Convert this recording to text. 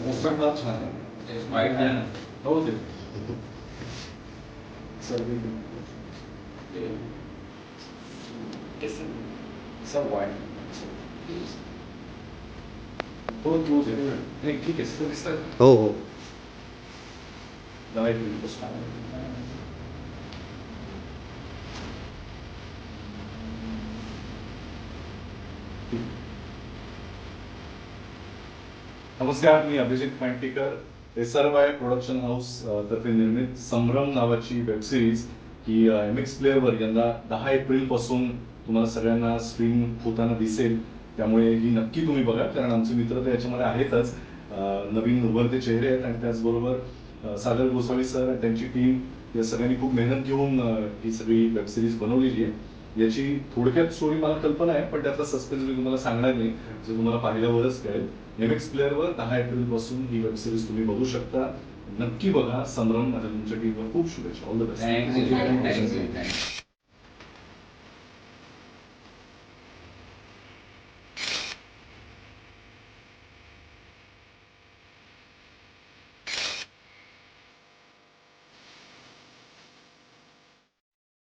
Poster फार छान आहे. वाईट आहे ना. हो ते सर्व सब वाईट हो क्लोज आहे. नाही ठीक आहे सर दिसतात. हो हो. नमस्कार, मी अभिजित मांडीकर. SRY प्रोडक्शन हाऊस तर्फे निर्मित संभ्रम नावाची वेब सिरीज ही MX प्लेअरवर यंदा 10 एप्रिल पासून तुम्हाला सगळ्यांना स्ट्रीम होताना दिसेल. त्यामुळे ही नक्की तुम्ही बघा, कारण आमचे मित्र तर याच्यामध्ये आहेतच. नवीन उभरते चेहरे आहेत आणि त्याचबरोबर सागर गोसावी सर आणि त्यांची टीम या सगळ्यांनी खूप मेहनत घेऊन ही सगळी वेब सिरीज बनवलेली आहे. याची थोडक्यात स्टोरी मला कल्पना आहे, पण त्यातला सस्पेन्स मी तुम्हाला सांगणार नाही, जे तुम्हाला पाहिल्यावरच कळेल. MX प्लेअरवर 10 एप्रिल पासून ही वेब सिरीज तुम्ही बघू शकता. नक्की बघा संभ्रम. माझ्या तुमच्या टीमवर खूप शुभेच्छा. All the best. थँक्यू.